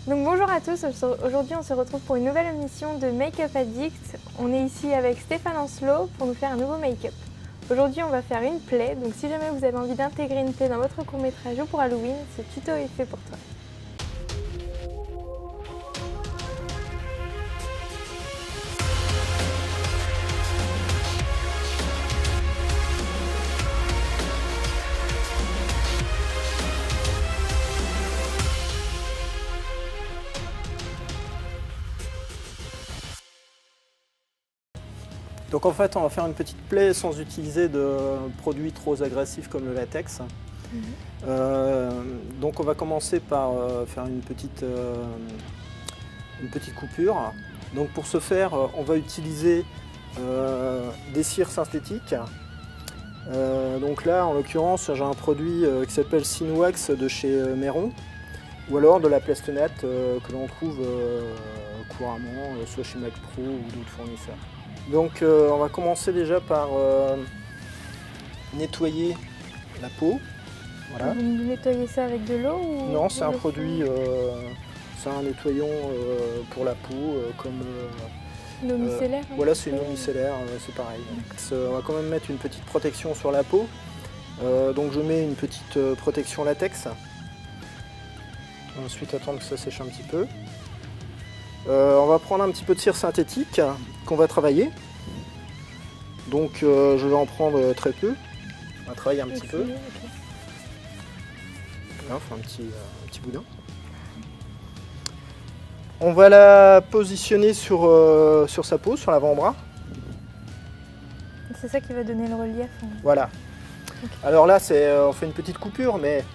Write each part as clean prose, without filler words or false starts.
Donc bonjour à tous, aujourd'hui on se retrouve pour une nouvelle émission de Make-up Addict. On est ici avec Stéphane Ancelot pour nous faire un nouveau make-up. Aujourd'hui on va faire une plaie, donc si jamais vous avez envie d'intégrer une plaie dans votre court-métrage ou pour Halloween, ce tuto est fait pour toi. Donc en fait, on va faire une petite plaie sans utiliser de produits trop agressifs comme le latex. Donc on va commencer par faire une petite coupure. Donc pour ce faire, on va utiliser des cires synthétiques. Donc là, en l'occurrence, j'ai un produit qui s'appelle Synwax de chez Mehron, ou alors de la Plastonnette que l'on trouve couramment, soit chez Mac Pro ou d'autres fournisseurs. Donc on va commencer déjà par nettoyer la peau. Voilà. Vous nettoyez ça avec de l'eau ou... Non, c'est un produit, c'est un nettoyant pour la peau comme... Une eau micellaire voilà, c'est une eau micellaire, c'est pareil. On va quand même mettre une petite protection sur la peau. Donc je mets une petite protection latex. Ensuite attendre que ça sèche un petit peu. On va prendre un petit peu de cire synthétique qu'on va travailler. Donc je vais en prendre très peu. On va travailler un petit peu. Okay. Là, on fait un petit boudin. On va la positionner sur sa peau, sur l'avant-bras. C'est ça qui va donner le relief. Voilà. Okay. Alors là, on fait une petite coupure, mais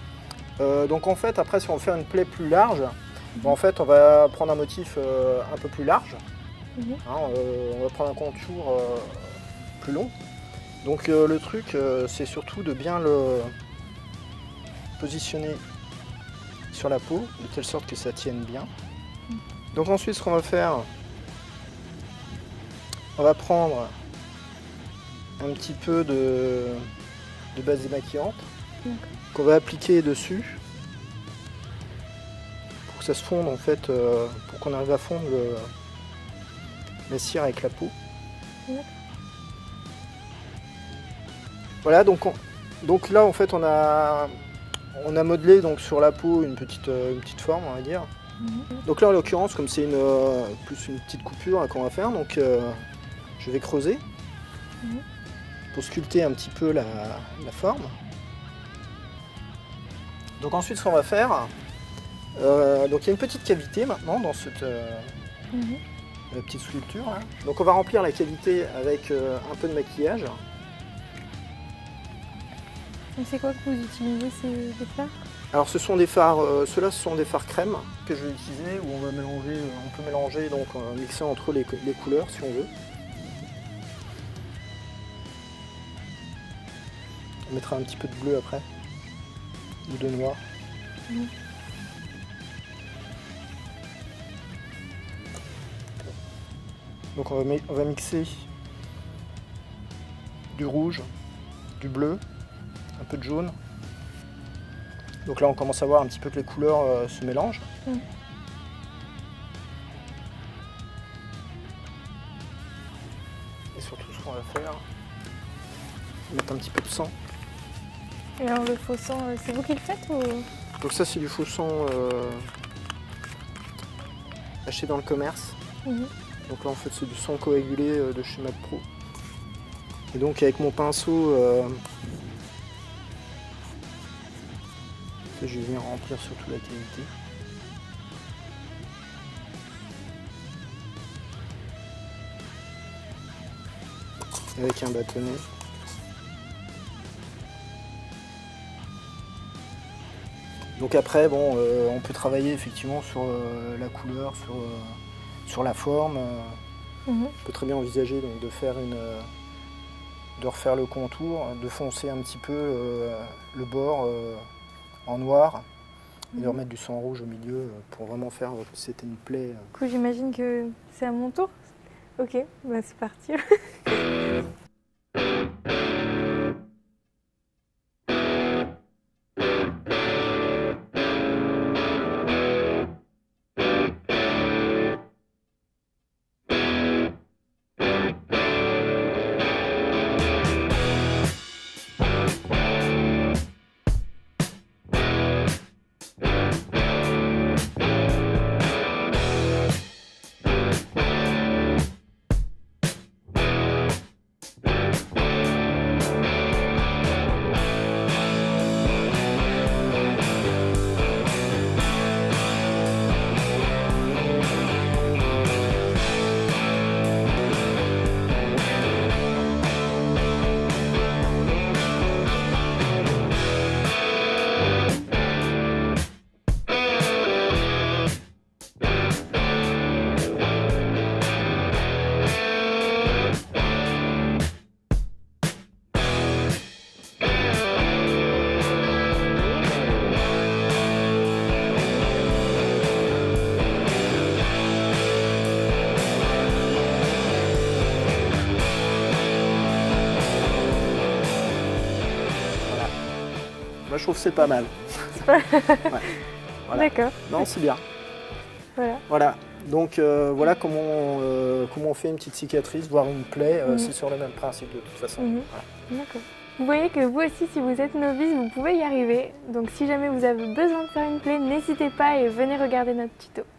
donc en fait, après, si on veut faire une plaie plus large, en fait, on va prendre un motif un peu plus large. On va prendre un contour plus long. Donc le truc, c'est surtout de bien le positionner sur la peau, de telle sorte que ça tienne bien. Donc ensuite, ce qu'on va faire, on va prendre un petit peu de base démaquillante qu'on va appliquer dessus pour que ça se fonde en fait, pour qu'on arrive à fondre la cire avec la peau. Voilà, donc là en fait on a modelé donc sur la peau une petite forme, on va dire. Donc là en l'occurrence, comme c'est plus une petite coupure qu'on va faire, donc je vais creuser pour sculpter un petit peu la forme. Donc ensuite ce qu'on va faire, donc il y a une petite cavité maintenant dans cette petite sculpture là. Donc on va remplir la cavité avec un peu de maquillage. C'est quoi que vous utilisez, ces fards? Alors ce sont des fards, ceux-là ce sont des fards crème que je vais utiliser, où on va mélanger, on peut mélanger donc mixer entre les couleurs si on veut. On mettra un petit peu de bleu après, ou de noir. Donc on va mixer du rouge, du bleu, un peu de jaune. Donc là on commence à voir un petit peu que les couleurs se mélangent. Et surtout ce qu'on va faire, mettre un petit peu de sang. Et alors le faux sang, c'est vous qui le faites ou... Donc ça c'est du faux sang acheté dans le commerce. Donc là en fait c'est du sang coagulé de chez Mac Pro. Et donc avec mon pinceau, je vais venir remplir surtout la cavité. Avec un bâtonnet. Donc après, bon, on peut travailler effectivement sur la couleur, sur la forme. On peut très bien envisager donc, de refaire le contour, de foncer un petit peu le bord en noir et de remettre du sang rouge au milieu pour vraiment faire que c'était une plaie. Du coup, j'imagine que c'est à mon tour. Ok, bah c'est parti. Moi, je trouve que c'est pas mal. Ouais. Voilà. D'accord. Non, c'est bien. Voilà. Donc voilà comment on fait une petite cicatrice, voire une plaie. C'est sur le même principe de toute façon. Voilà. D'accord. Vous voyez que vous aussi, si vous êtes novice, vous pouvez y arriver. Donc si jamais vous avez besoin de faire une plaie, n'hésitez pas et venez regarder notre tuto.